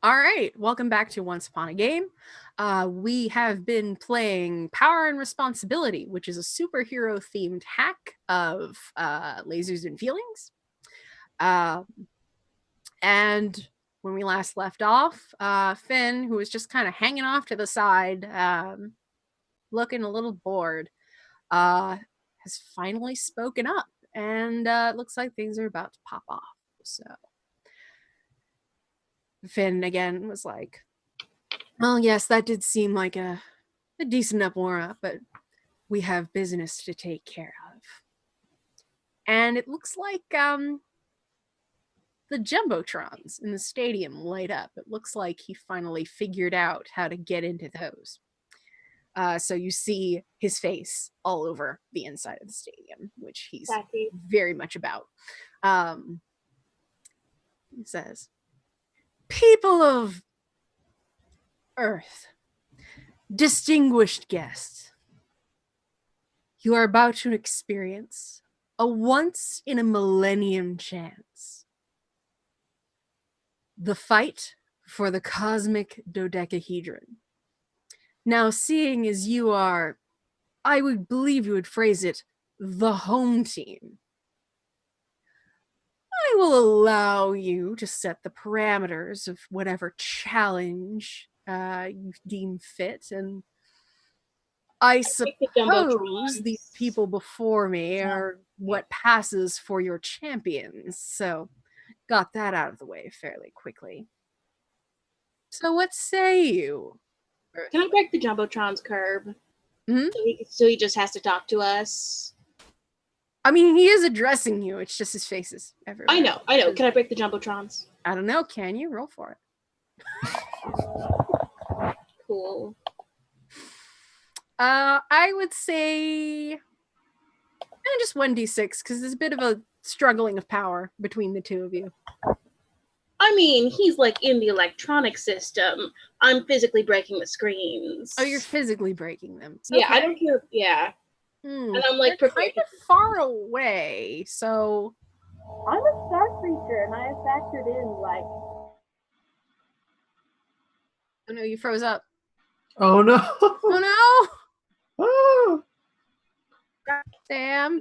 All right, welcome back to Once Upon a Game. We have been playing Power and Responsibility, which is a superhero-themed hack of lasers and feelings. And when we last left off, Finn, who was just kind of hanging off to the side, looking a little bored, has finally spoken up, and it looks like things are about to pop off. So Finn again was like, well, yes, that did seem like a decent enough warm-up, but we have business to take care of. And it looks like the Jumbotrons in the stadium light up. It looks like he finally figured out how to get into those. So you see his face all over the inside of the stadium, which he's very much about. He says, "People of Earth, distinguished guests, you are about to experience a once-in-a-millennium chance. The fight for the cosmic dodecahedron. Now, seeing as you are, I would believe you would phrase it, the home team, I will allow you to set the parameters of whatever challenge you deem fit, and I suppose these people before me are what passes for your champions, so got that out of the way fairly quickly. So what say you? Can I break the Jumbotron's curb? Mm-hmm. So he just has to talk to us? I mean, he is addressing you. It's just his face is everywhere. I know. Can I break the Jumbotrons? I don't know. Can you? Roll for it. Cool. I would say just 1d6, because there's a bit of a struggling of power between the two of you. I mean, he's like in the electronic system. I'm physically breaking the screens. Oh, you're physically breaking them. Yeah, okay. I don't care. Yeah. And I'm like kind of far away, so I'm a star creature, and I have factored in like. Oh no, you froze up. Oh no! Oh no! Oh. Sam.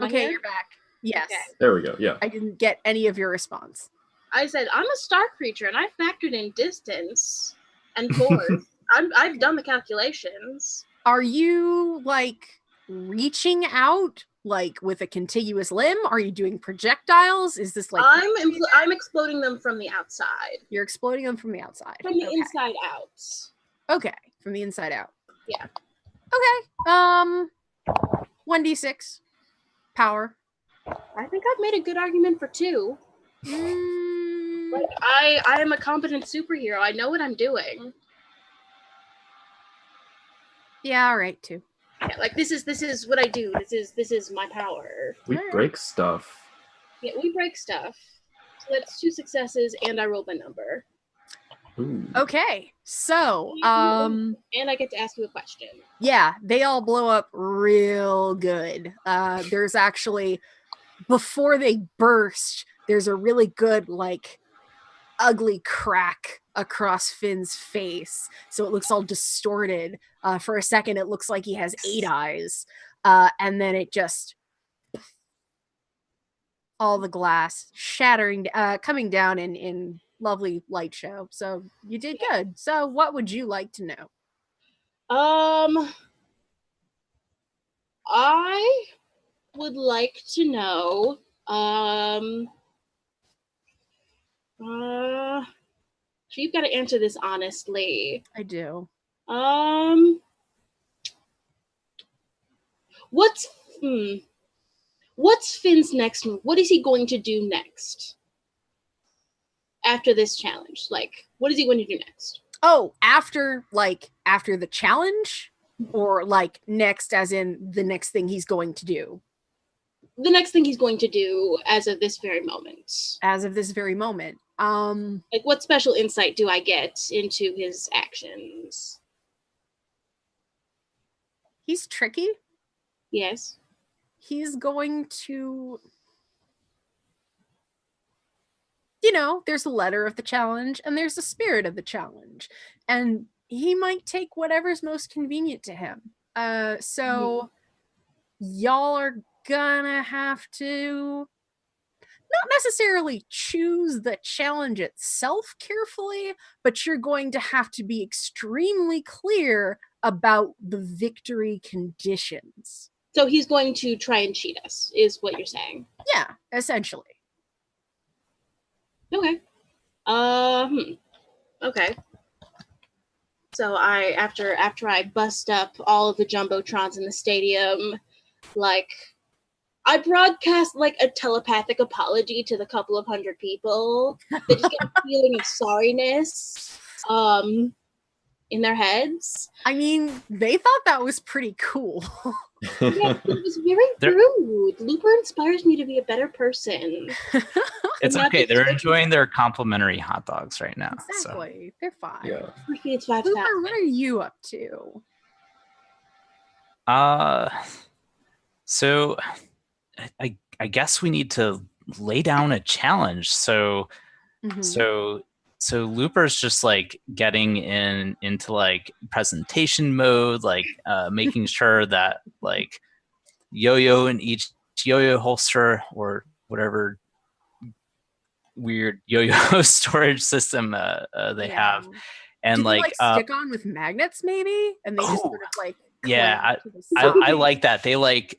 Okay, you're back. Yes. Okay. There we go. Yeah. I didn't get any of your response. I said I'm a star creature, and I factored in distance and force. I've done the calculations. Are you like reaching out like with a contiguous limb? Are you doing projectiles? Is this like I'm exploding them from the outside. You're exploding them from the outside. From the inside out. Okay, from the inside out. Yeah. Okay. 1d6 power. I think I've made a good argument for 2. Like I am a competent superhero. I know what I'm doing. Yeah, all right, 2. Yeah, like this is what I do. This is my power. We break stuff. Yeah, we break stuff. So that's 2 successes, and I rolled my number. Ooh. Okay, so and I get to ask you a question. Yeah, they all blow up real good. There's actually, before they burst, there's a really good like ugly crack across Finn's face, so it looks all distorted. For a second it looks like he has 8 eyes, and then it just all the glass shattering, coming down in lovely light show. So you did good. So what would you like to know? I would like to know so you've got to answer this honestly. I do. What's Finn's next move? What is he going to do next? After this challenge? Like, what is he going to do next? Oh, after the challenge? Or like next as in the next thing he's going to do? The next thing he's going to do as of this very moment. As of this very moment. Like, what special insight do I get into his actions? He's tricky. Yes. He's going to there's a letter of the challenge and there's the spirit of the challenge. And he might take whatever's most convenient to him. So y'all are gonna have to not necessarily choose the challenge itself carefully, but you're going to have to be extremely clear about the victory conditions. So he's going to try and cheat us, is what you're saying? Yeah, essentially. Okay. Okay. So after I bust up all of the jumbotrons in the stadium, like, I broadcast like a telepathic apology to the couple of hundred people. They just get a feeling of sorriness in their heads. I mean, they thought that was pretty cool. Yeah, it was very rude. Looper inspires me to be a better person. It's okay. They're enjoying their complimentary hot dogs right now. Exactly. So. They're fine. Yeah. It's Looper, what are you up to? So I guess we need to lay down a challenge. So Looper's just like getting into like presentation mode, like making sure that like yo-yo in each yo-yo holster or whatever weird yo-yo storage system they have, and do they, stick on with magnets maybe, and they just sort of like I like that they like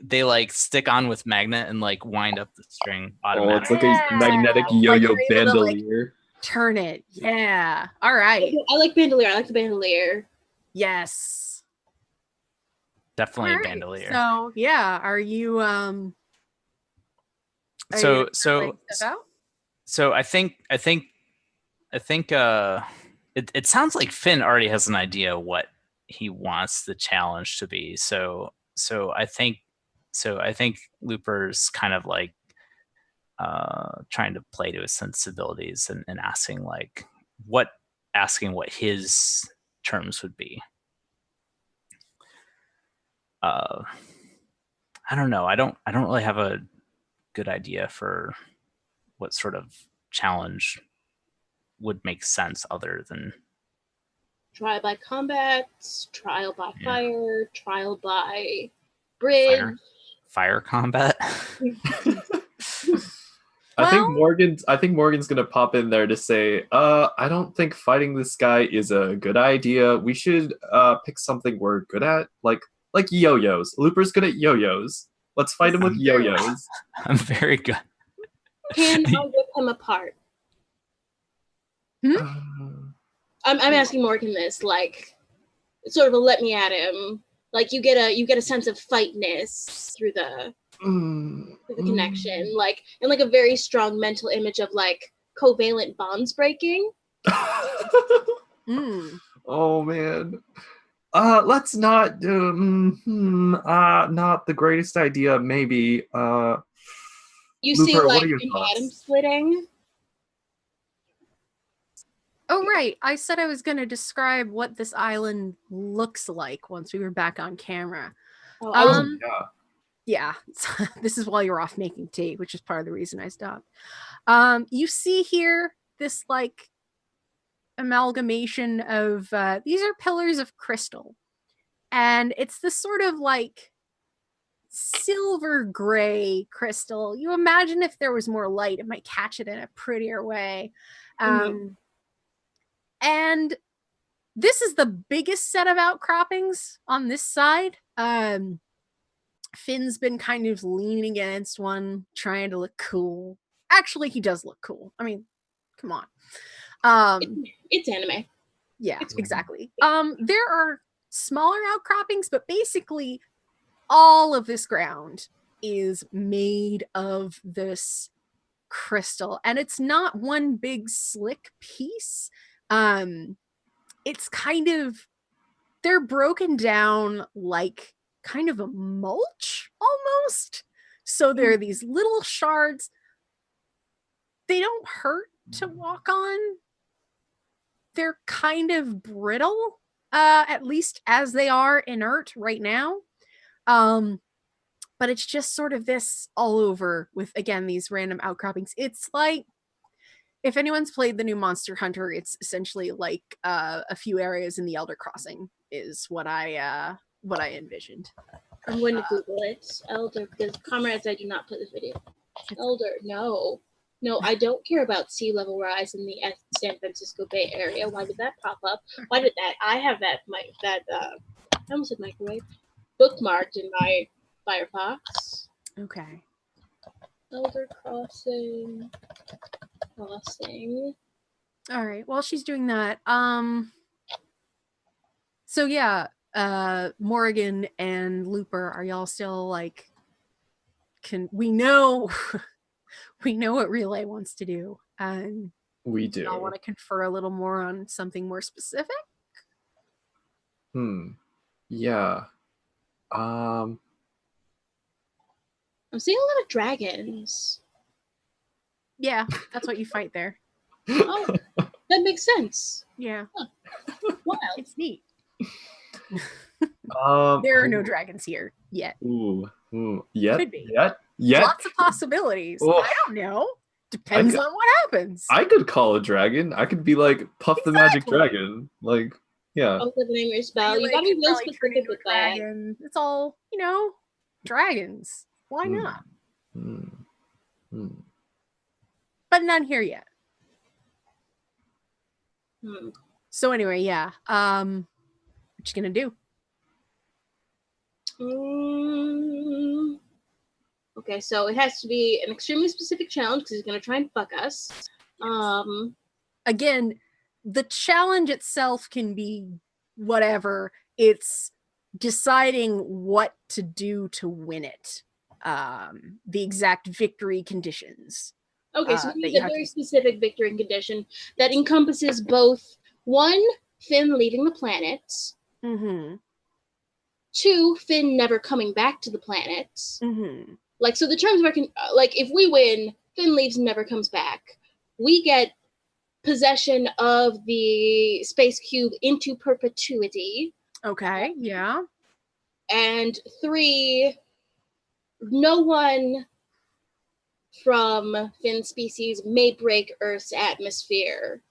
stick on with magnet and like wind up the string automatically. It's like a magnetic yo-yo bandolier. Turn it. Yeah. All right. I like bandolier. I like the bandolier. Yes. Definitely a bandolier. So yeah, are you So I think it sounds like Finn already has an idea what he wants the challenge to be. So I think Looper's kind of like trying to play to his sensibilities and asking what his terms would be. I don't know. I don't really have a good idea for what sort of challenge would make sense other than trial by combat, trial by fire, trial by bridge. Fire combat. I think Morgan's gonna pop in there to say, I don't think fighting this guy is a good idea. We should pick something we're good at, like yo-yos. Looper's good at yo-yos. Let's fight him with yo-yos. I'm very good. Can I rip him apart? I'm asking Morgan this, like, sort of a let me at him. Like you get a sense of fightness through the connection, like, and like a very strong mental image of like covalent bonds breaking. Oh man. Let's not not the greatest idea, maybe. You Looper, see like an atom splitting. Oh right, I said I was going to describe what this island looks like once we were back on camera. Yeah, this is while you're off making tea, which is part of the reason I stopped. You see here this like amalgamation of these are pillars of crystal, and it's this sort of like silver gray crystal. You imagine if there was more light, it might catch it in a prettier way. And this is the biggest set of outcroppings on this side. Finn's been kind of leaning against one, trying to look cool. Actually, he does look cool. I mean, come on. It's anime. Yeah, exactly. There are smaller outcroppings, but basically all of this ground is made of this crystal, and it's not one big slick piece. It's kind of, they're broken down like kind of a mulch almost. So there are these little shards. They don't hurt to walk on. They're kind of brittle, at least as they are inert right now. But it's just sort of this all over with, again, these random outcroppings. It's like If anyone's played the new Monster Hunter, it's essentially like a few areas in the Elder Crossing is what I envisioned. I'm going to Google it. Elder, because comrades, I do not play the video. Elder, no. No, I don't care about sea level rise in the San Francisco Bay Area. Why did that pop up? Why did that? I have that, I almost said microwave, bookmarked in my Firefox. Okay. Elder Crossing. All right. While she's doing that, so yeah, Morrigan and Looper, are y'all still like? We know what Relay wants to do, and We do. I want to confer a little more on something more specific. Yeah. I'm seeing a lot of dragons. Yeah, that's what you fight there. Oh, that makes sense. Yeah. Huh. Wild. It's neat. Um, There are no dragons here yet. Yet? Could be. Yet? Lots of possibilities. I don't know. Depends on what happens. I could call a dragon. I could be like Puff the Magic Dragon. Like, yeah. Oh, the name your spell. You gotta be real specific with that. It's all, dragons. Why not? But none here yet. So anyway, yeah. What you gonna do? Okay, so it has to be an extremely specific challenge because he's gonna try and fuck us. Again, the challenge itself can be whatever. It's deciding what to do to win it. The exact victory conditions. Okay, so we need a very specific victory condition that encompasses both, 1, Finn leaving the planet. 2, Finn never coming back to the planet. Like, so the terms of our like, if we win, Finn leaves and never comes back. We get possession of the space cube into perpetuity. Okay, yeah. And 3, no one from Finn's species may break Earth's atmosphere.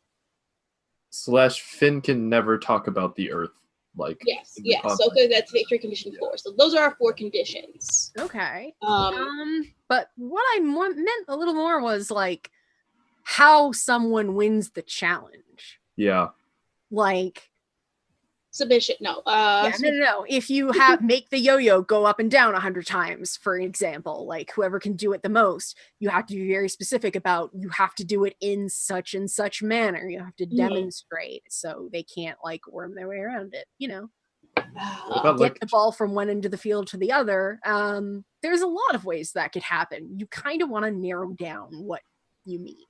/ Finn can never talk about the Earth. Like, yes. So okay, that's victory condition 4. So those are our 4 conditions. Okay. But what I meant a little more was like how someone wins the challenge. Yeah. Like submission. No. No. If you make the yo-yo go up and down 100 times, for example, like whoever can do it the most, you have to be very specific about. You have to do it in such and such manner. You have to demonstrate, so they can't like worm their way around it. Get the ball from one end of the field to the other. There's a lot of ways that could happen. You kind of want to narrow down what you mean.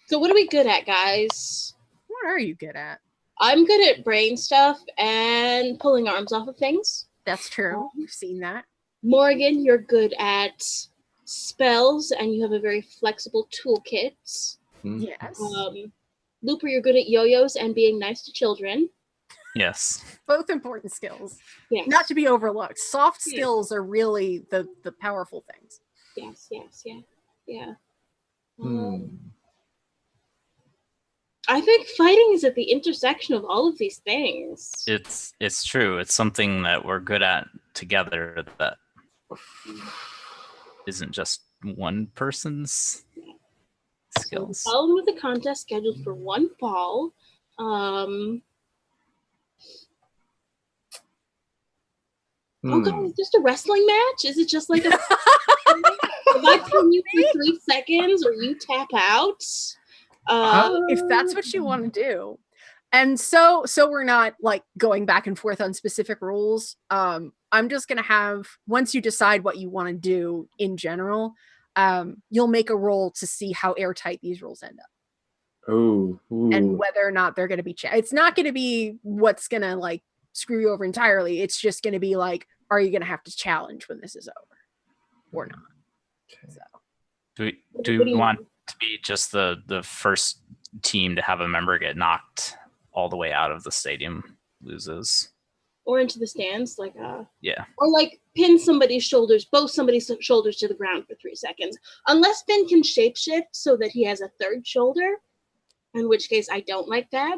So what are we good at, guys? What are you good at? I'm good at brain stuff and pulling arms off of things. That's true. We've seen that. Morgan, you're good at spells and you have a very flexible toolkit. Yes. Looper, you're good at yo-yos and being nice to children. Yes. Both important skills. Yes. Not to be overlooked. Soft skills are really the powerful things. Yeah. I think fighting is at the intersection of all of these things. It's true. It's something that we're good at together that isn't just one person's skills. So following with a contest scheduled for one fall. Oh god, is it just a wrestling match? Is it just like a if I turn you for 3 seconds or you tap out? If that's what you want to do. And so we're not like going back and forth on specific rules. I'm just gonna have, once you decide what you want to do in general, you'll make a roll to see how airtight these rules end up. Ooh. And whether or not they're gonna be it's not gonna be what's gonna like screw you over entirely. It's just gonna be like, are you gonna have to challenge when this is over or not? Okay. So do we want to be just the first team to have a member get knocked all the way out of the stadium loses? or into the stands, like Yeah. or like pin somebody's shoulders, both somebody's shoulders to the ground for 3 seconds. Unless Finn can shapeshift so that he has a third shoulder, in which case I don't like that.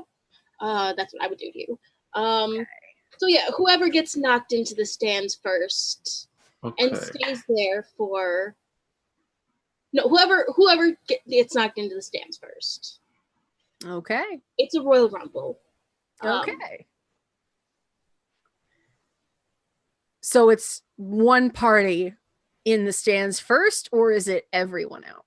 That's what I would do to you. So yeah, whoever gets knocked into the stands first and stays there for whoever gets knocked into the stands first. Okay. It's a Royal Rumble. Okay. So it's one party in the stands first, or is it everyone out?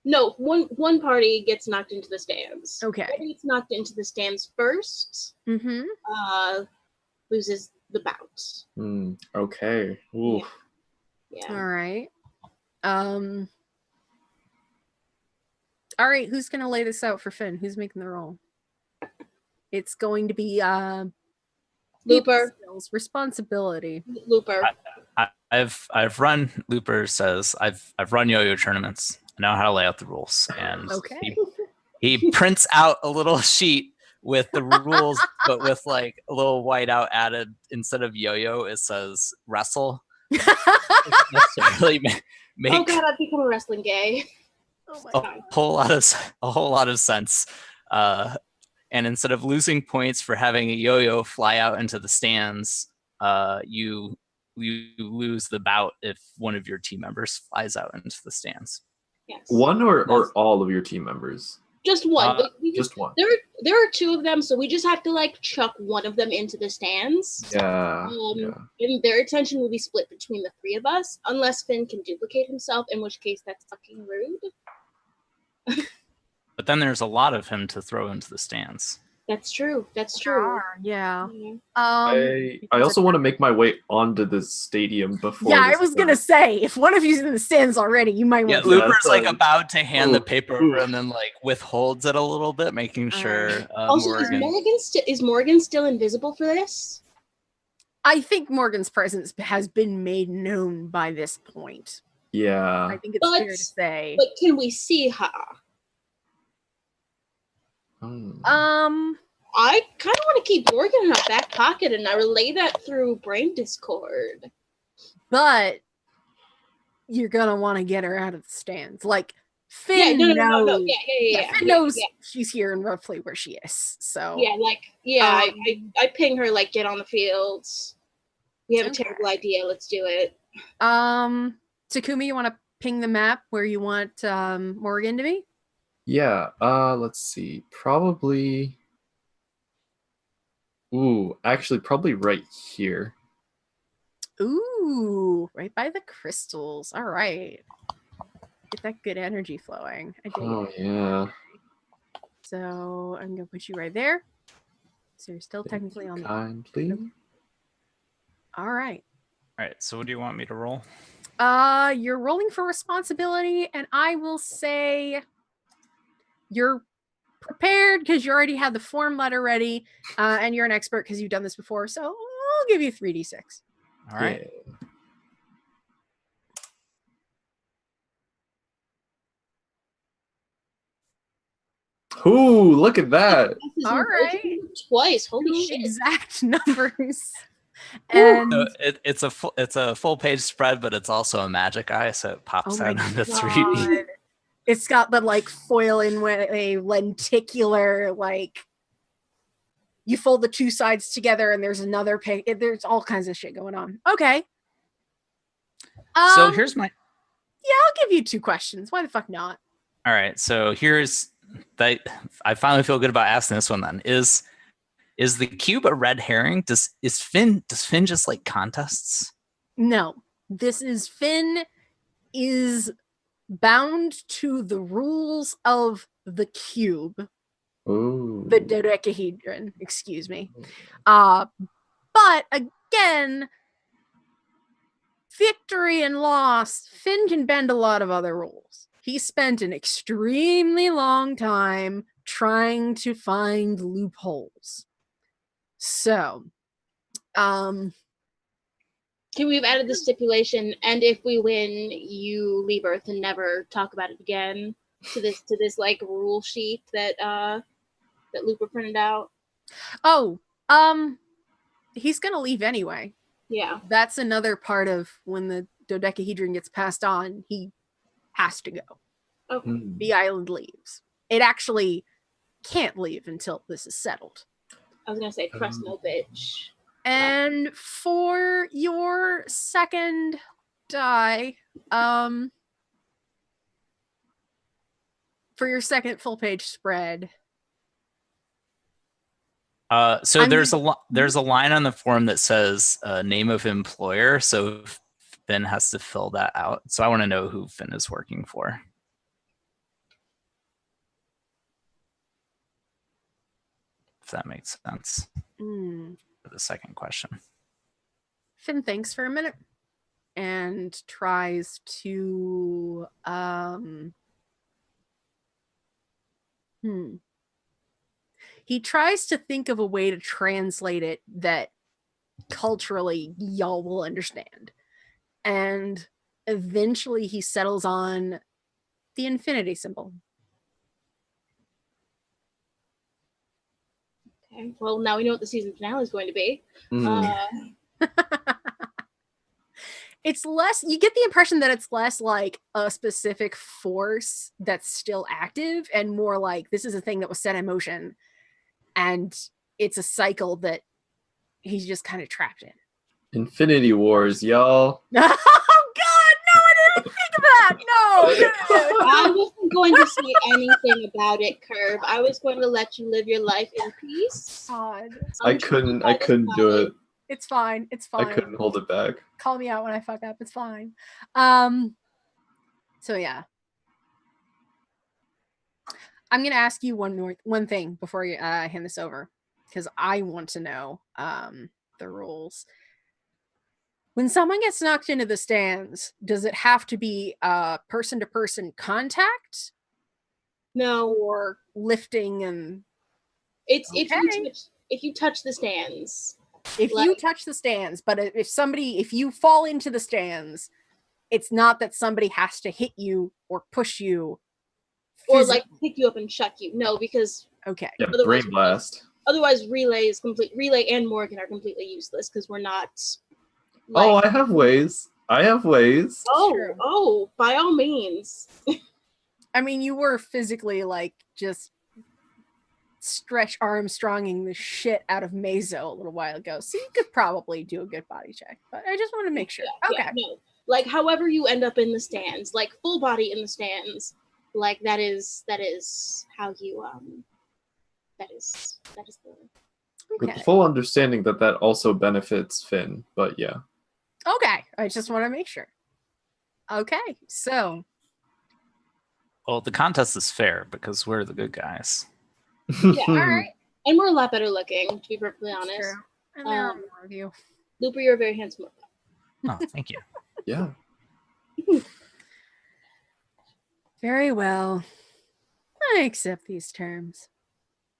No, one party gets knocked into the stands. Okay. Whoever gets knocked into the stands first, loses the bout. Okay. Ooh. Yeah. All right. All right, who's gonna lay this out for Finn? Who's making the roll? It's going to be Looper. Skills, responsibility. Looper. I've run Looper says I've run yo-yo tournaments. I know how to lay out the rules, and Okay. he prints out a little sheet with the rules, but with like a little whiteout added. Instead of yo-yo, it says wrestle. Necessarily make Oh god, I've become a wrestling gay. Oh my a god. whole lot of sense. And instead of losing points for having a yo-yo fly out into the stands, you lose the bout if one of your team members flies out into the stands. Yes. One or all of your team members? Just one. Just one. There are two of them, so we just have to like chuck one of them into the stands. Yeah. And their attention will be split between the three of us, unless Finn can duplicate himself, in which case that's fucking rude. But then there's a lot of him to throw into the stands. That's true. That's true. Yeah. I also want to make my way onto the stadium before. Yeah, I was gonna say, if one of you's in the stands already, you might want to. Looper's like about to hand the paper over and then like withholds it a little bit, making sure. Also, is Morgan still invisible for this? I think Morgan's presence has been made known by this point. Yeah. I think it's fair to say. But can we see her? I kind of want to keep Morgan in our back pocket, and I relay that through Brain Discord. But you're gonna want to get her out of the stands. Like Finn knows. No. Finn knows she's here and roughly where she is. So I ping her like, get on the fields. We have a terrible idea. Let's do it. Takumi, you want to ping the map where you want Morgan to be? Yeah, let's see. Probably probably right here. Ooh, right by the crystals. All right. Get that good energy flowing. I dig it. Yeah. So I'm gonna put you right there. So you're still technically on the kindly. All right. All right, so what do you want me to roll? You're rolling for responsibility, and I will say you're prepared because you already had the form letter ready, and you're an expert because you've done this before. So I'll give you 3d6. All right. Yeah. Ooh, look at that! All right. Twice. Holy shit! Exact numbers. And so it's a full page spread, but it's also a magic eye, so it pops out on the 3D. It's got the like foil in with a lenticular, like you fold the two sides together and there's another page. There's all kinds of shit going on. Okay. So here's my. Yeah, I'll give you 2 questions. Why the fuck not? All right. So here's that. I finally feel good about asking this one. Then is the cube a red herring? Does Finn just like contests? No. This is Finn is bound to the rules of the cube. Ooh. The dodecahedron, excuse me. But again, victory and loss, Finn can bend a lot of other rules. He spent an extremely long time trying to find loopholes. So, we've added the stipulation, and if we win, you leave Earth and never talk about it again to this like rule sheet that Looper printed out. Oh, he's gonna leave anyway. Yeah. That's another part of when the dodecahedron gets passed on, he has to go. Okay. The island leaves. It actually can't leave until this is settled. I was gonna say trust no bitch. And for your second die, for your second full page spread. So there's a line on the form that says name of employer. So Finn has to fill that out. So I want to know who Finn is working for. If that makes sense. For the second question. Finn thinks for a minute and tries to he tries to think of a way to translate it that culturally y'all will understand. And eventually he settles on the infinity symbol. Okay. Well, now we know what the season finale is going to be. It's less, you get the impression that it's less like a specific force that's still active and more like this is a thing that was set in motion and it's a cycle that he's just kind of trapped in. Infinity Wars, y'all. Oh God, no, I didn't think of that. No. I wasn't going to say anything about it, Curb. I was going to let you live your life in peace. God. I couldn't do it. It's fine. It's fine. I couldn't hold it back. Call me out when I fuck up. It's fine. So yeah. I'm gonna ask you one thing before you hand this over, because I want to know the rules. When someone gets knocked into the stands, does it have to be person-to-person contact? No. Or lifting and it's if you touch the stands. If you touch the stands, but if you fall into the stands, it's not that somebody has to hit you or push you or like pick you up and chuck you. No, because yeah, brain blast. Otherwise, Relay and Morgan are completely useless because we're not. Like, I have ways. Oh, by all means. I mean, you were physically like just Stretch Armstronging the shit out of Mazo a little while ago, so you could probably do a good body check. But I just want to make sure. Yeah, okay. No. Like, however you end up in the stands, like full body in the stands, like that is how you that is the. Okay. With the full understanding that also benefits Finn, but yeah. Okay, I just want to make sure. Okay, so. Well, the contest is fair because we're the good guys. Yeah, all right. And we're a lot better looking, to be perfectly honest. True. And there are more of you. Looper, you're a very handsome. Oh, thank you. Yeah. Very well. I accept these terms.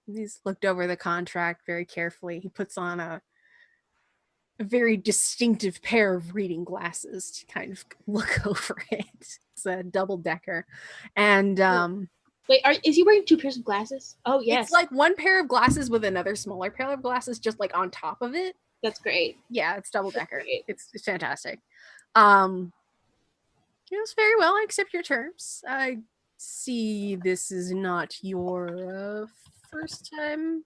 He's looked over the contract very carefully. He puts on a very distinctive pair of reading glasses to kind of look over it. It's a double-decker. And wait, is he wearing two pairs of glasses? Oh, yes. It's like one pair of glasses with another smaller pair of glasses just like on top of it. That's great. Yeah, it's double-decker. It's fantastic. It was very well. I accept your terms. I see this is not your first time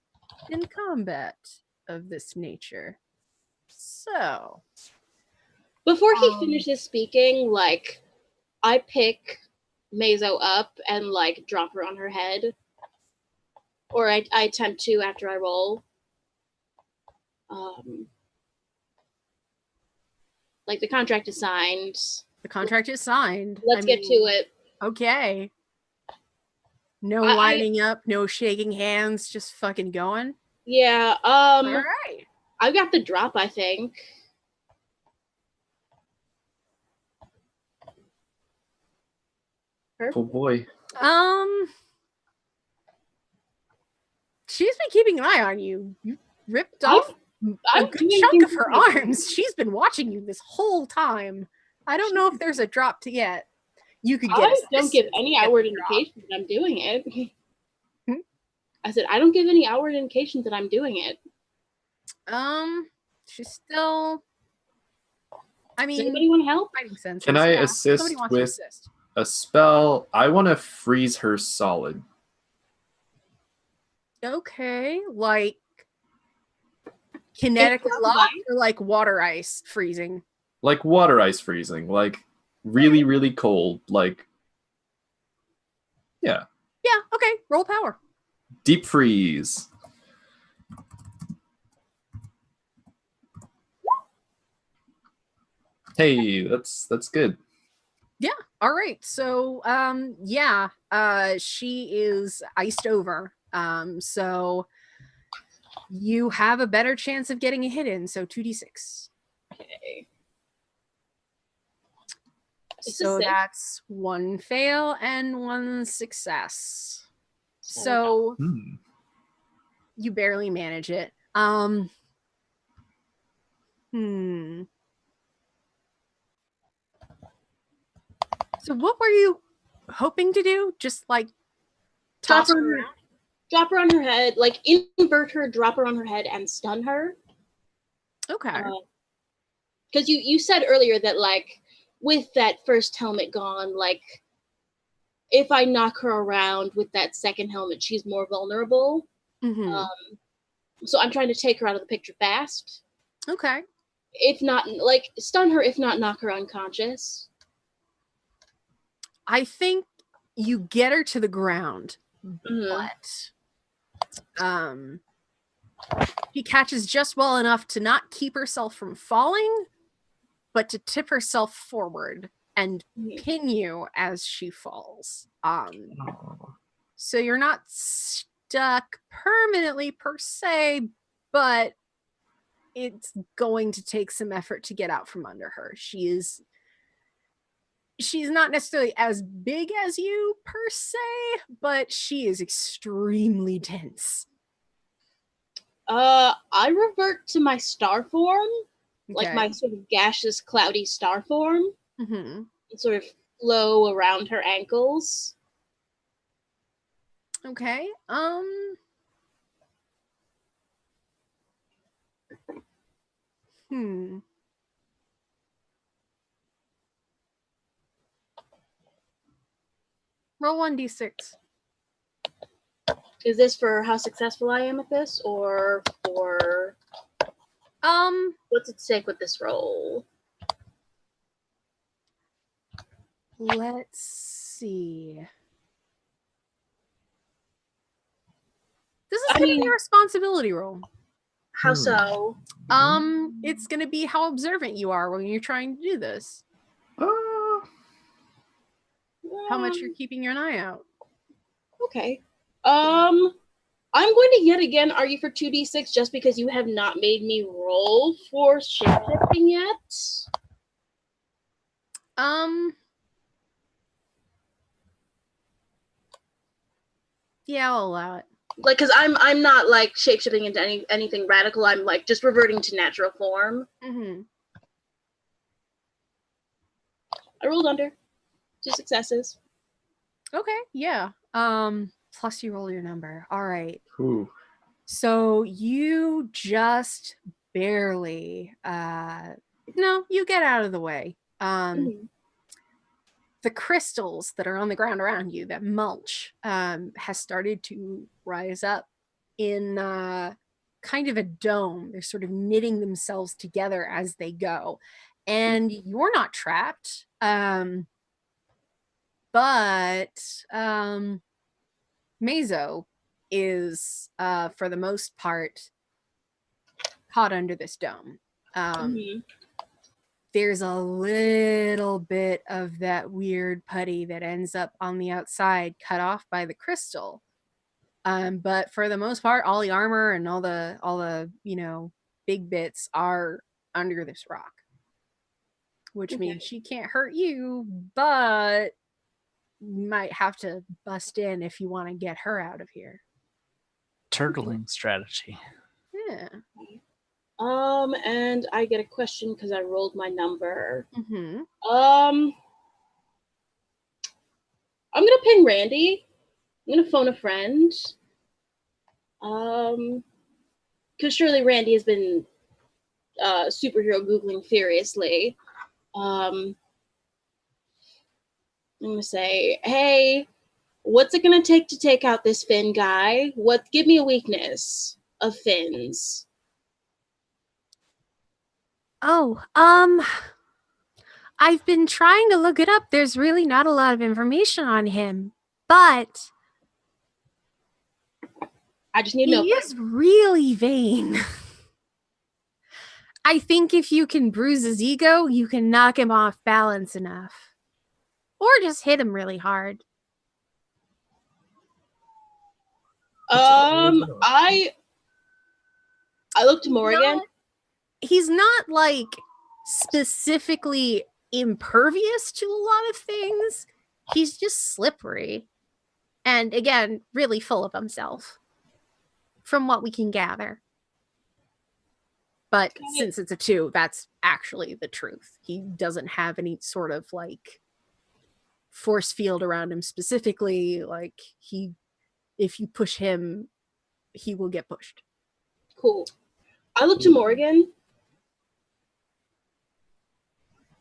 in combat of this nature. So, before he finishes speaking, like, I pick Mazo up and like drop her on her head, or I attempt to after I roll. Like the contract is signed. The contract is signed. Let's get to it. Okay. No lining up, no shaking hands, just fucking going. Yeah. All right. I got the drop, I think. Oh boy. She's been keeping an eye on you. You ripped off a good chunk of her arms. She's been watching you this whole time. I don't know if there's a drop to yet. You could get. I don't give any outward indication that I'm doing it. I said I don't give any outward indication that I'm doing it. She's still. I Does mean, anybody want to help? fighting senses. Can I yeah. assist Somebody wants to with assist. a spell? I want to freeze her solid. Okay, like kinetic lock or like water ice freezing. Like water ice freezing. Like really, really cold. Like, yeah. Yeah, okay. Roll power. Deep freeze. Hey, that's good. Yeah. All right. So yeah, she is iced over. So you have a better chance of getting a hit in, so 2d6. Okay. So that's 1 fail and 1 success. So you barely manage it. So what were you hoping to do? Just like Drop toss her her, around? drop her on her head, like invert her, drop her on her head, and stun her. Okay. Because you said earlier that like with that first helmet gone, like if I knock her around with that second helmet, she's more vulnerable. So I'm trying to take her out of the picture fast. Okay. If not, like stun her. If not, knock her unconscious. I think you get her to the ground, but she catches just well enough to not keep herself from falling, but to tip herself forward and pin you as she falls. So you're not stuck permanently per se, but it's going to take some effort to get out from under her. She's not necessarily as big as you per se, but she is extremely tense. I revert to my star form, like Okay. my sort of gaseous, cloudy star form. Mm-hmm. Sort of flow around her ankles. Okay. Roll 1d6. Is this for how successful I am at this, or for what's at stake with this roll? Let's see. This is going to be a responsibility roll. How so? It's going to be how observant you are when you're trying to do this. How much you're keeping your eye out. Okay. I'm going to yet again argue for 2d6 just because you have not made me roll for shapeshifting yet. Yeah, I'll allow it. Like, cause I'm not like shapeshifting into anything radical. I'm like just reverting to natural form. I rolled under 2 successes. Okay, yeah. Plus you roll your number. All right. Ooh. So you just barely no, you get out of the way. The crystals that are on the ground around you, that mulch, has started to rise up in kind of a dome. They're sort of knitting themselves together as they go. And you're not trapped. But Mazo is, for the most part, caught under this dome. There's a little bit of that weird putty that ends up on the outside, cut off by the crystal. But for the most part, all the armor and all the big bits are under this rock, which means she can't hurt you, but you might have to bust in if you want to get her out of here. Turtling strategy. Yeah. And I get a question because I rolled my number. Mm-hmm. I'm gonna ping Randy. I'm gonna phone a friend. Because surely Randy has been superhero Googling furiously. I'm going to say, hey, what's it going to take out this Finn guy? Give me a weakness of Finn's. Oh, I've been trying to look it up. There's really not a lot of information on him, but I just need to know. He is really vain. I think if you can bruise his ego, you can knock him off balance enough. Or just hit him really hard. I looked to Morgan. He's not like specifically impervious to a lot of things. He's just slippery. And again, really full of himself. From what we can gather. But since it's a 2, that's actually the truth. He doesn't have any sort of like force field around him specifically. Like if you push him, he will get pushed. Cool. I look to Morgan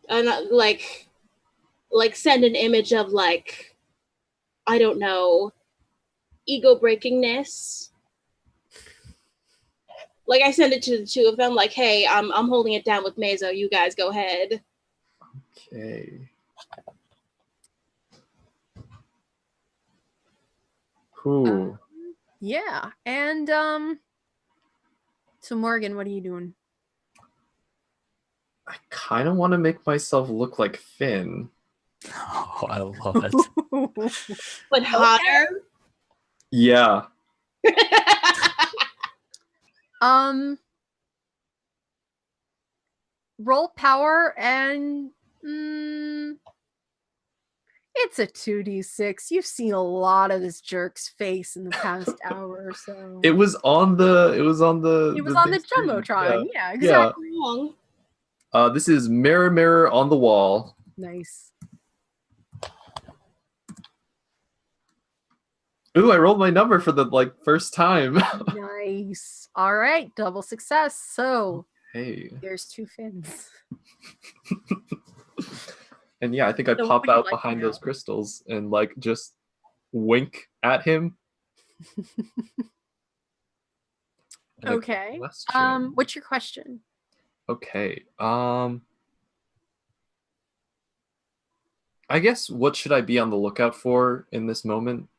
and like send an image of like, I don't know, ego breakingness. Like I send it to the 2 of them, like, hey, I'm holding it down with Mazo. You guys go ahead. Okay. Cool. Yeah, and so Morgan, what are you doing? I kind of want to make myself look like Finn. Oh, I love it. But hotter. Yeah. Roll power and it's a 2d6. You've seen a lot of this jerk's face in the past hour or so. It was on the the Jumbotron. Yeah, exactly. Yeah. This is Mirror Mirror on the Wall. Nice. Ooh, I rolled my number for the first time. Nice. All right, double success. So hey, there's 2 fins. And yeah, I think I pop out behind those crystals and just wink at him. Okay. What's your question? Okay. I guess what should I be on the lookout for in this moment?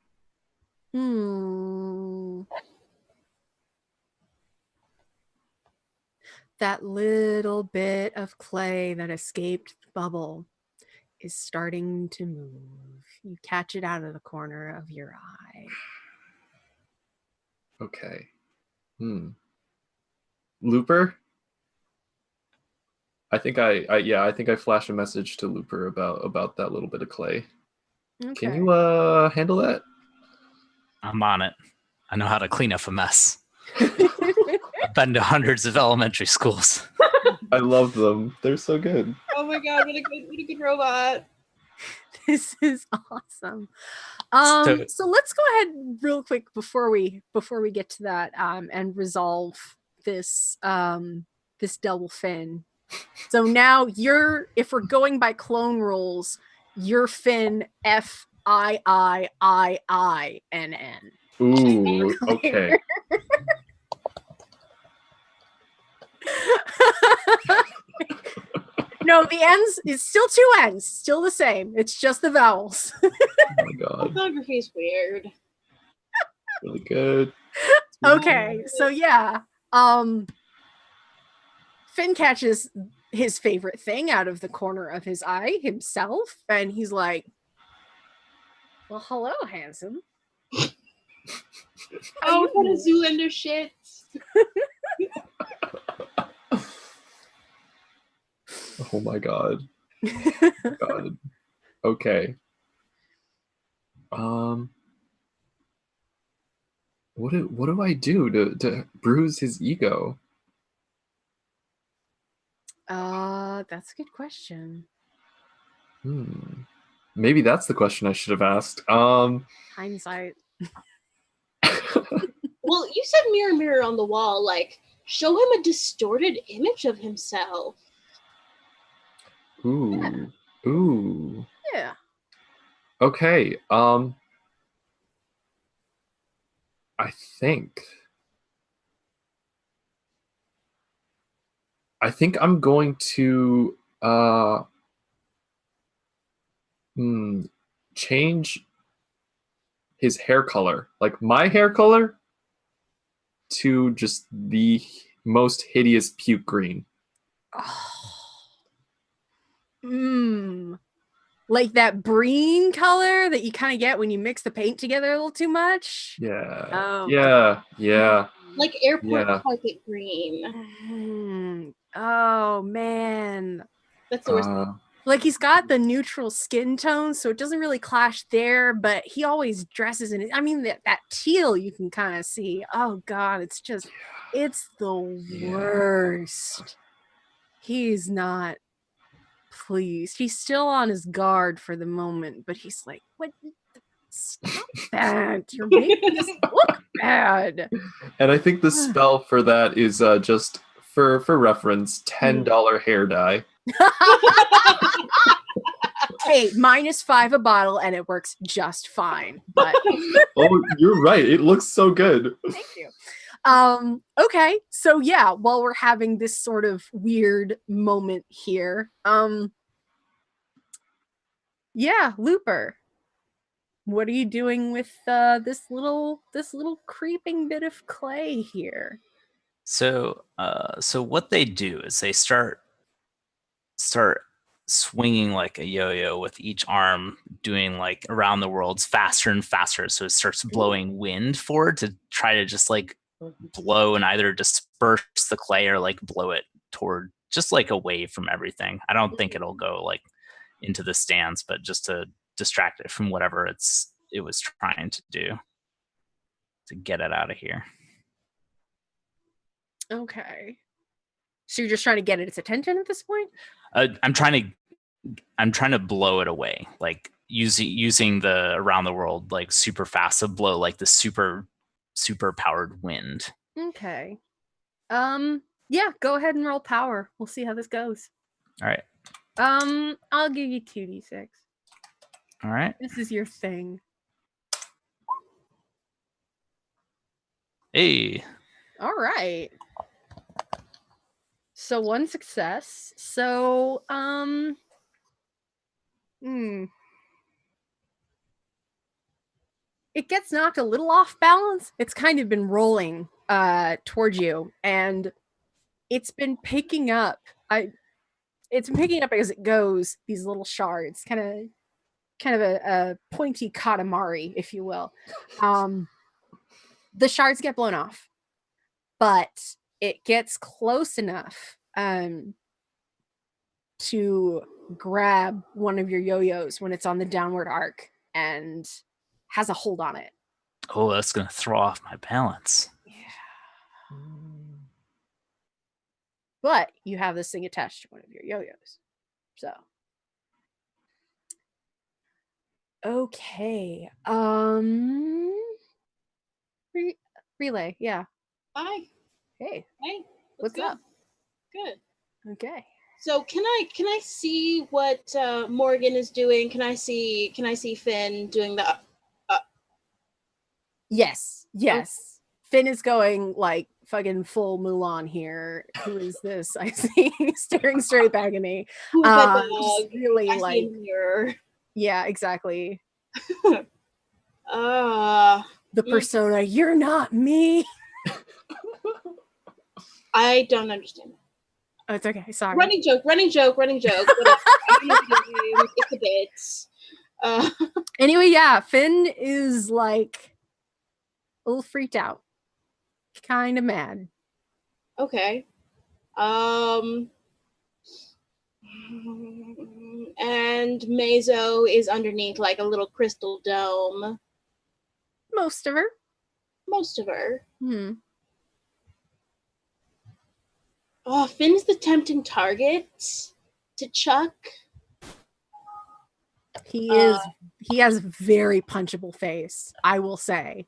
That little bit of clay that escaped the bubble is starting to move. You catch it out of the corner of your eye. Okay. Looper? I think I flash a message to Looper about that little bit of clay. Okay. Can you handle that? I'm on it. I know how to clean up a mess. I've been to hundreds of elementary schools. I love them. They're so good. Oh my god, what a good robot. This is awesome. So let's go ahead real quick before we get to that and resolve this this double fin. So now if we're going by clone rules, you're Finn FIIIINN. Ooh, okay. No, the ends is still 2 ends, still the same. It's just the vowels. Oh my god. Orthography is weird. Really good. Okay, so yeah. Finn catches his favorite thing out of the corner of his eye himself, and he's like, well, hello, handsome. Oh, what a Zoolander shit. Oh my god. God. Okay. What do I do to bruise his ego? That's a good question. Maybe that's the question I should have asked. Hindsight. Well, you said mirror, mirror on the wall. Like, show him a distorted image of himself. Ooh. Ooh. Yeah. Okay. I think I'm going to change his hair color, like my hair color, to just the most hideous puke green. Like that breen color that you kind of get when you mix the paint together a little too much. Yeah. Oh. Yeah. Like airport carpet green. Oh man. That's the worst. Like he's got the neutral skin tone, so it doesn't really clash there, but he always dresses in it. I mean, that teal you can kind of see. Oh God, it's the worst. He's not pleased. He's still on his guard for the moment, but he's like, what? Stop that. You're making this look bad. And I think the spell for that is just for reference, $10 hair dye. Hey, -5 a bottle and it works just fine. But oh, you're right. It looks so good. Thank you. Okay, so yeah, while we're having this sort of weird moment here, yeah, Looper, what are you doing with this little creeping bit of clay here? So what they do is they start swinging like a yo-yo with each arm, doing like around the worlds faster and faster. So it starts blowing wind forward to try to just like blow and either disperse the clay or like blow it toward just like away from everything. I don't think it'll go like into the stands, but just to distract it from whatever it was trying to do to get it out of here. Okay. So you're just trying to get its attention at this point? I'm trying to blow it away, like using the around the world like super fast to blow like the super powered wind. Okay. Yeah, go ahead and roll power. We'll see how this goes. All right. I'll give you 2d6. All right. This is your thing. Hey. All right. So 1 success. So it gets knocked a little off balance. It's kind of been rolling towards you, and it's been picking up. It's been picking up as it goes, these little shards, kind of a pointy katamari, if you will. The shards get blown off, but it gets close enough to grab one of your yo-yos when it's on the downward arc and has a hold on it. Oh, that's going to throw off my balance. Yeah. But you have this thing attached to one of your yo-yos. So. Okay. Relay, yeah. Hi. Hey. Hey. What's up? Good. Okay. So can I see what Morgan is doing? Can I see Finn doing the Yes. Finn is going like fucking full Mulan here. Who is this? I see staring straight back at me. Who's that dog? Really I like see him here. Yeah, exactly. The persona, you're not me. I don't understand. Oh, it's okay. Sorry. Running joke. It's a bit. Anyway, yeah, Finn is like a little freaked out. Kind of mad. Okay. And Mazo is underneath like a little crystal dome. Most of her. Oh, Finn's the tempting target to Chuck. He is. He has a very punchable face, I will say.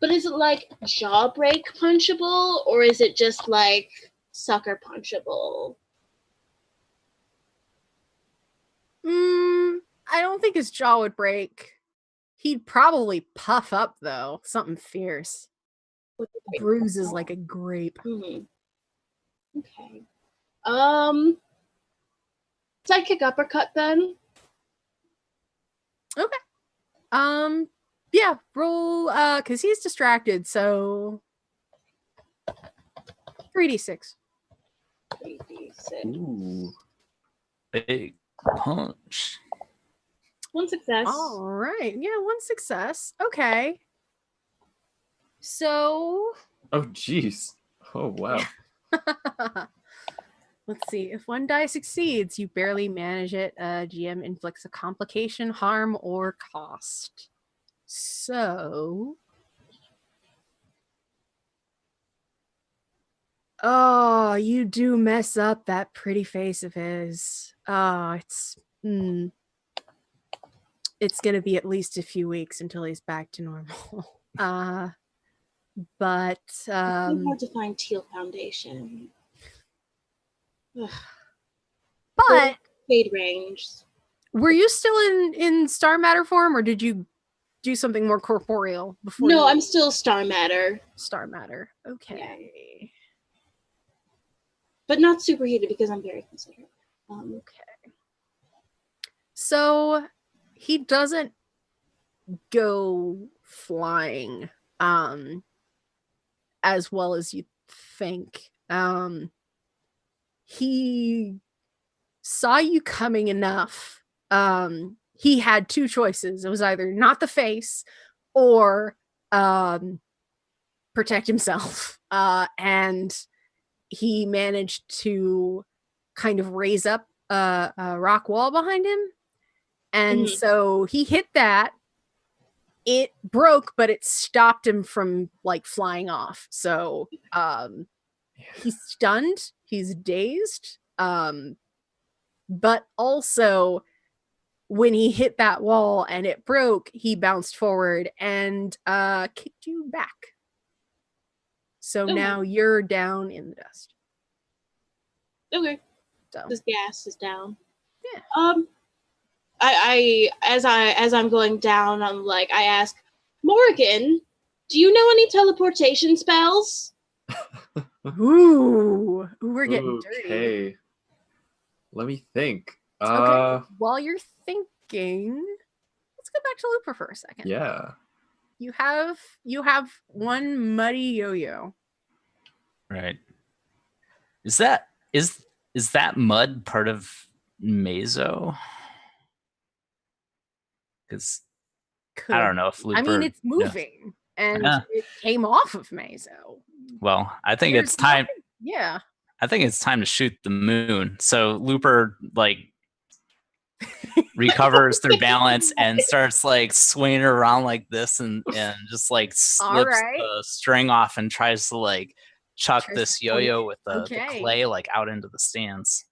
But is it like jaw break punchable, or is it just like sucker punchable? I don't think his jaw would break. He'd probably puff up though, something fierce. Bruises like a grape. Okay. Sidekick uppercut then. Okay. Yeah, roll because he's distracted, so 3d6. 3d6. Ooh. Big punch. 1 success. All right. Yeah, 1 success. Okay. So Oh, jeez. Oh, wow. let's see. If one die succeeds, you barely manage it. GM inflicts a complication, harm, or cost. So, oh, you do mess up that pretty face of his. Oh, it's gonna be at least a few weeks until he's back to normal. But It's so hard to find Teal Foundation. Ugh. but Fade range. were you still in star matter form, or did you do something more corporeal before? No, I'm still Star Matter. Star matter. Okay. But not superheated because I'm very considerate. Okay. So he doesn't go flying as well as you think. He saw you coming enough. He had two choices. It was either not the face or protect himself. And he managed to kind of raise up a rock wall behind him. And so he hit that. It broke, but it stopped him from like flying off. So he's stunned, he's dazed. But also when he hit that wall and it broke, he bounced forward and kicked you back. So now you're down in the dust. Okay. So This gas is down. yeah. As I'm going down, I ask, Morgan, do you know any teleportation spells? Ooh, we're getting dirty. Okay. Let me think. Okay. While you're thinking, let's go back to Looper for a second. Yeah. You have one muddy yo-yo. Right. Is that mud part of Mazo? Because I don't know if Looper. I mean, it's moving, and it came off of Mazo. Well, I think it's time. Yeah. I think it's time to shoot the moon. So Looper recovers their balance and starts swinging around like this and just slips the string off and tries to chuck this yo-yo with the clay out into the stands.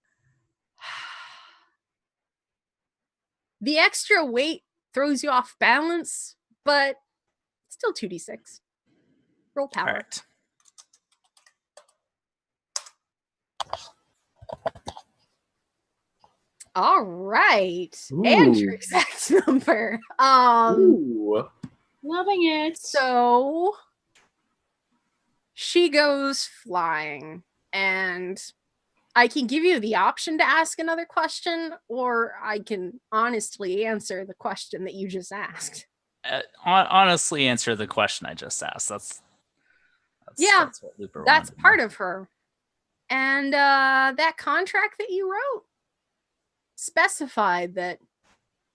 The extra weight throws you off balance, but still 2d6. Roll power. All right. All right. Ooh. Andrew, exact number. Ooh. Loving it. So she goes flying, and I can give you the option to ask another question, or I can honestly answer the question that you just asked. Honestly, answer the question I just asked. That's what Looper that's wanted. part of her. And that contract that you wrote specified that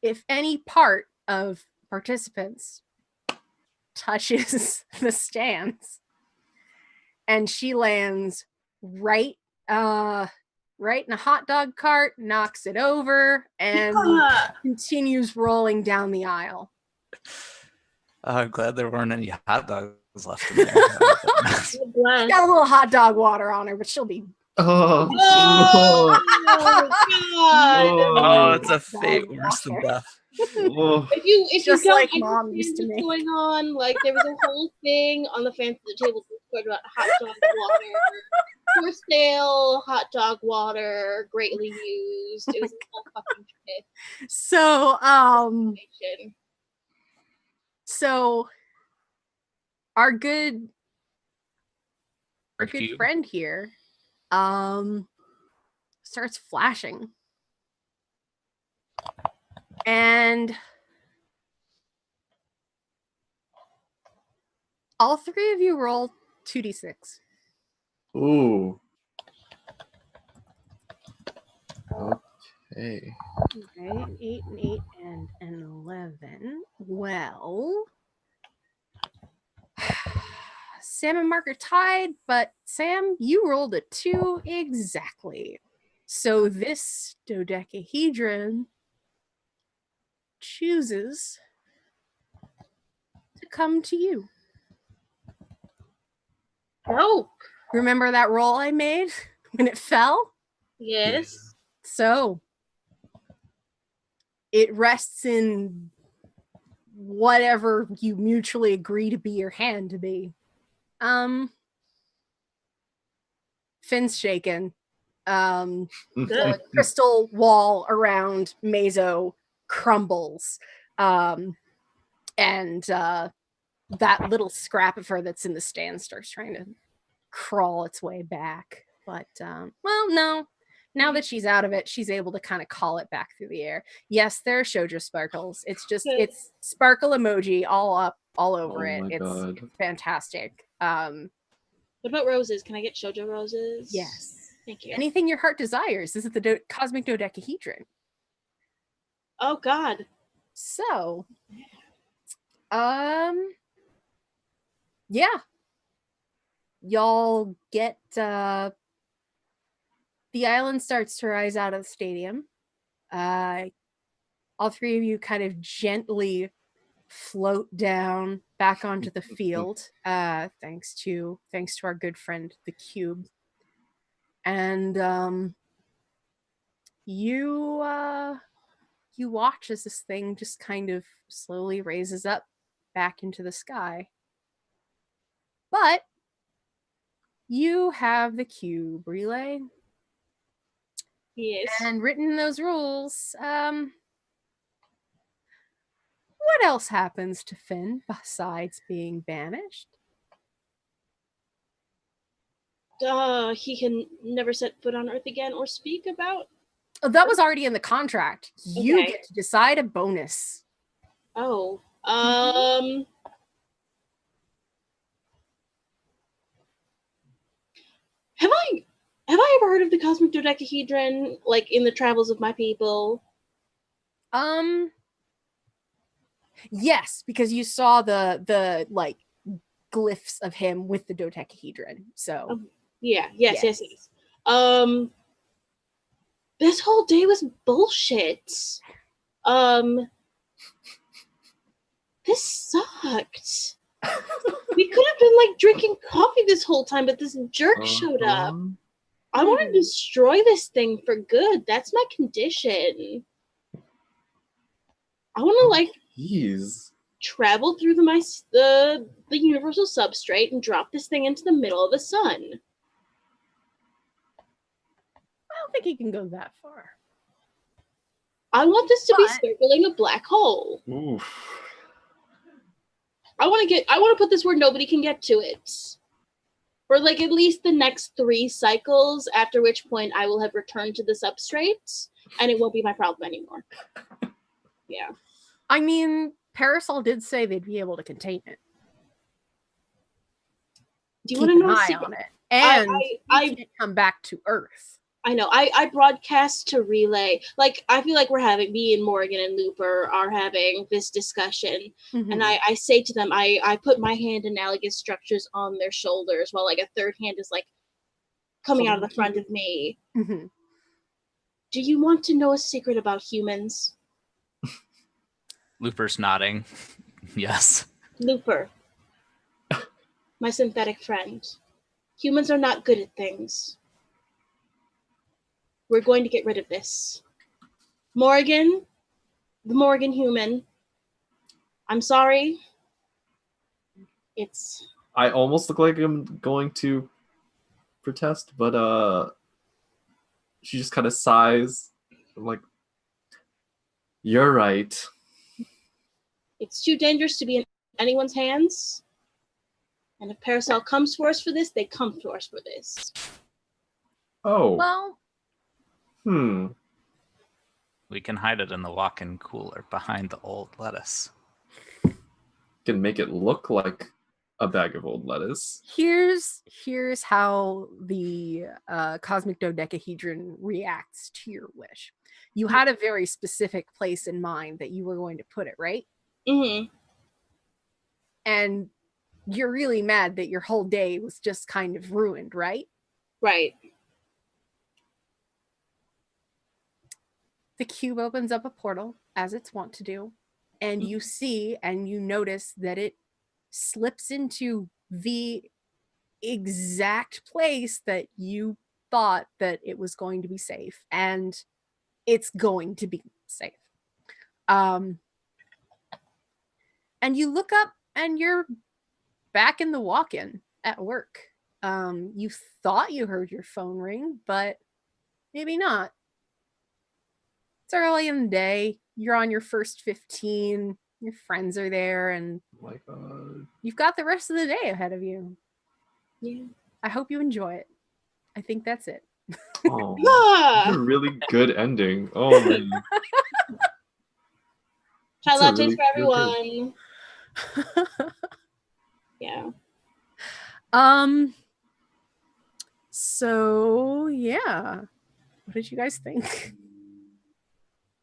if any part of participants touches the stands and she lands right in a hot dog cart, knocks it over, and continues rolling down the aisle. I'm glad there weren't any hot dogs left in there. Got a little hot dog water on her, but she'll be Oh, Oh, God. Oh, it's a Dog fate worse than water. death. oh. If you Just don't like Mom understand used to what's make. going on, like there was a whole thing on the Fans at the Table Discord about hot dog water. For sale, hot dog water, greatly used. It was a whole fucking shit. So our good Cube. friend here starts flashing. And all three of you roll 2d6. Ooh. Okay. Okay, an 8, an 8, and an 11. Well, Sam and Mark are tied, but Sam, you rolled a 2 exactly. So this dodecahedron chooses to come to you. Oh, Remember that roll I made when it fell? yes. So it rests in whatever you mutually agree to be your hand to be. Finn's shaken. The crystal wall around Mazo crumbles. And that little scrap of her that's in the stand starts trying to crawl its way back. But, well, no. Now that she's out of it, she's able to kind of call it back through the air. Yes, there are shoujo sparkles. It's sparkle emoji all over it. It's fantastic. What about roses? Can I get shoujo roses? Yes. Thank you. Anything your heart desires. This is the cosmic dodecahedron. Oh, God. So, yeah. Y'all get, the island starts to rise out of the stadium. All three of you kind of gently float down back onto the field, thanks to our good friend, the cube. And, you watch as this thing just kind of slowly raises up back into the sky. But you have the cube relay. Yes. And written in those rules, what else happens to Finn besides being banished? He can never set foot on Earth again or speak about. Oh, that was already in the contract. You get to decide a bonus. Oh. Have I ever heard of the cosmic dodecahedron, like in the travels of my people? Yes, because you saw the like glyphs of him with the dodecahedron. So yes. This whole day was bullshit. This sucked. We could have been like drinking coffee this whole time, but this jerk showed up. I want to destroy this thing for good. That's my condition. I want to travel through the universal substrate and drop this thing into the middle of the sun. I don't think he can go that far. I want this to be circling a black hole. Oof. I want to put this where nobody can get to it. For like at least the next 3 cycles, after which point I will have returned to the substrate and it won't be my problem anymore. Yeah. I mean, Parasol did say they'd be able to contain it. Do you want to know a secret? On it. And I can't come back to Earth. I know. I broadcast to relay. Like, I feel like me and Morgan and Looper are having this discussion. Mm-hmm. And I say to them, I put my hand analogous structures on their shoulders while like a third hand is like coming out of the front of me. Mm-hmm. Do you want to know a secret about humans? Looper's nodding. Yes. Looper. My synthetic friend. Humans are not good at things. We're going to get rid of this. Morgan, the Morgan human. I'm sorry. I almost look like I'm going to protest, but she just kind of sighs. I'm like, you're right. It's too dangerous to be in anyone's hands. And if Paracel comes for us for this, they come for us for this. Oh. Well, We can hide it in the walk-in cooler behind the old lettuce. Can make it look like a bag of old lettuce. here's how the cosmic dodecahedron reacts to your wish. You had a very specific place in mind that you were going to put it, right? Mm-hmm. And you're really mad that your whole day was just kind of ruined, right? Right. The cube opens up a portal, as it's wont to do, and you see and you notice that it slips into the exact place that you thought that it was going to be safe, and it's going to be safe. And you look up and you're back in the walk-in at work. You thought you heard your phone ring, but maybe not. It's early in the day. You're on your first 15. Your friends are there, and Oh my god. you've got the rest of the day ahead of you. Yeah. I hope you enjoy it. I think that's it. Oh, Ah! that's a really good ending. Oh man. Chai That's a lattes really for everyone. Yeah. So yeah. What did you guys think?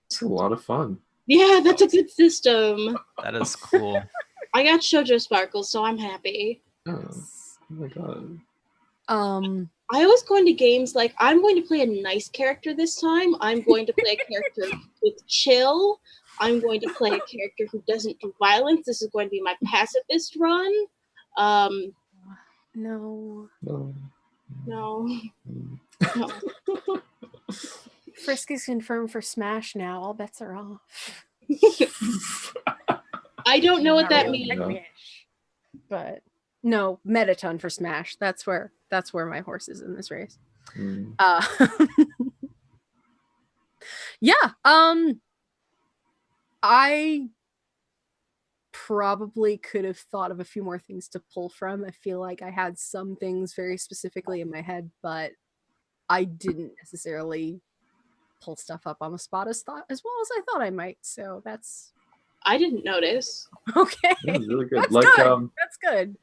It's a lot of fun. Yeah, that's a good system. That is cool. I got Shoujo Sparkles, so I'm happy. Oh, oh my god. I always go into games like, I'm going to play a nice character this time. I'm going to play a character with chill. I'm going to play a character who doesn't do violence. This is going to be my pacifist run. No. No. No. Mm. No. Frisk is confirmed for Smash now. All bets are off. I don't know what that really. means. Yeah. Wish. But no, Metaton for Smash. That's where my horse is in this race. Mm. Yeah. I probably could have thought of a few more things to pull from. I feel like I had some things very specifically in my head, but I didn't necessarily pull stuff up on the spot as well as I thought I might. So that's I didn't notice. okay. That was really good. That's Like good. That's good.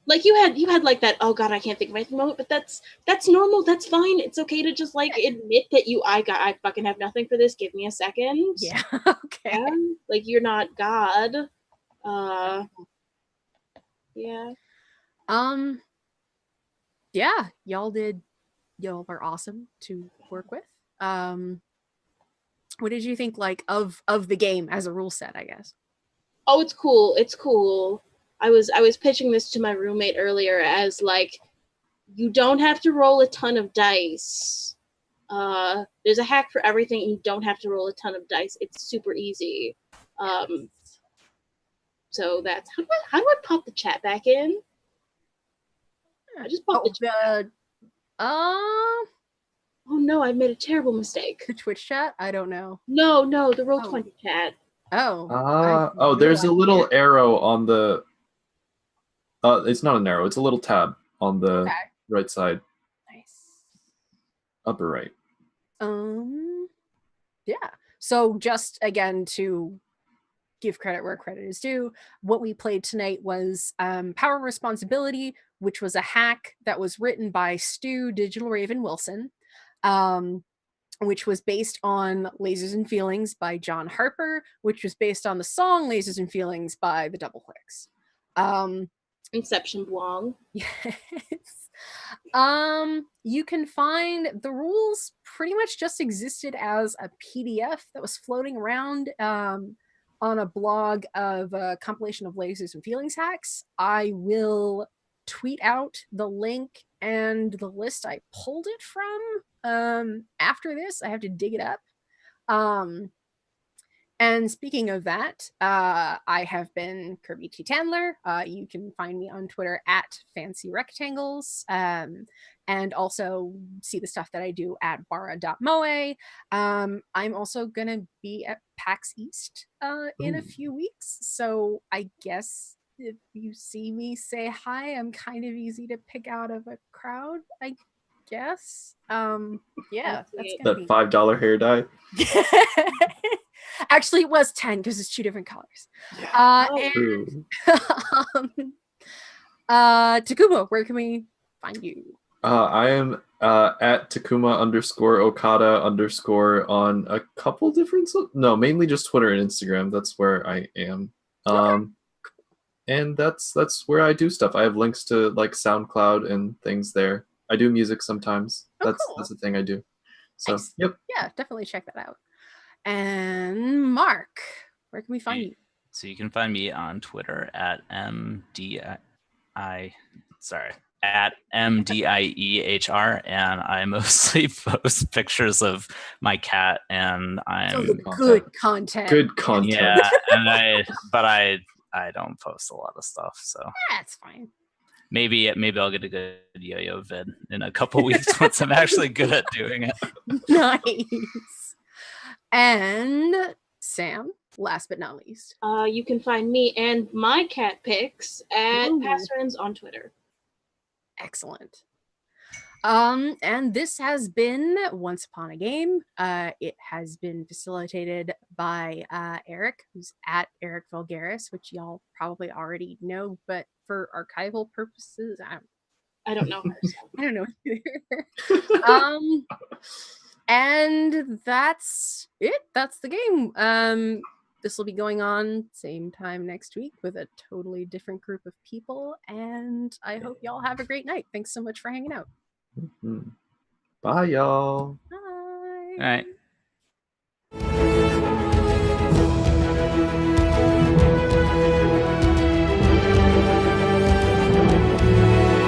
Like you had like that, oh god, I can't think of anything moment, but that's normal. That's fine. It's okay to just like admit that I fucking have nothing for this. Give me a second. yeah. Okay. Yeah? Like you're not God. Yeah. Yeah, y'all were awesome to work with. What did you think like of the game as a rule set, I guess? Oh, it's cool. It's cool. I was pitching this to my roommate earlier as like, you don't have to roll a ton of dice. There's a hack for everything, and you don't have to roll a ton of dice. It's super easy. So that's how do I pop the chat back in? I just popped the chat. Oh no, I made a terrible mistake. The Twitch chat? I don't know. No, the Roll20 chat. Oh. There's a little arrow on the it's not an arrow, it's a little tab on the right side. Nice. Upper right. Yeah. So just again to give credit where credit is due, what we played tonight was Power and Responsibility, which was a hack that was written by Stu Digital Raven Wilson, which was based on Lasers and Feelings by John Harper, which was based on the song Lasers and Feelings by the Double Clicks. Inception Bwong. Yes. You can find the rules pretty much just existed as a PDF that was floating around on a blog of a compilation of Lasers and Feelings hacks. I will tweet out the link and the list I pulled it from. After this, I have to dig it up. And speaking of that, I have been Kirby T. Tandler. You can find me on Twitter at Fancy Rectangles, and also see the stuff that I do at bara.moe. I'm also going to be at PAX East in a few weeks. So I guess if you see me, say hi. I'm kind of easy to pick out of a crowd, I guess. Yeah, that's That $5 hair dye. Actually, it was 10 because it's 2 different colors. Takuma, where can we find you? I am at Takuma_Okada_ on a couple different mainly just Twitter and Instagram. That's where I am. And that's where I do stuff. I have links to like SoundCloud and things there. I do music sometimes. Cool. That's the thing I do. So nice. Yep. Yeah, definitely check that out. And Mark, where can we find you? So you can find me on Twitter at MDIEHR, and I mostly post pictures of my cat, and I'm good content. Good content. Yeah, and I don't post a lot of stuff, so that's fine. Maybe I'll get a good yo-yo vid in a couple weeks once I'm actually good at doing it. Nice. And Sam, last but not least. You can find me and my cat pics at Passrins on Twitter. Excellent. And this has been Once Upon a Game. It has been facilitated by Eric, who's at EricVulgaris, which y'all probably already know, but for archival purposes, I don't know her. So. I don't know either. And that's it. That's the game. This will be going on same time next week with a totally different group of people, and I hope y'all have a great night. Thanks so much for hanging out. Bye, y'all. Bye. All right.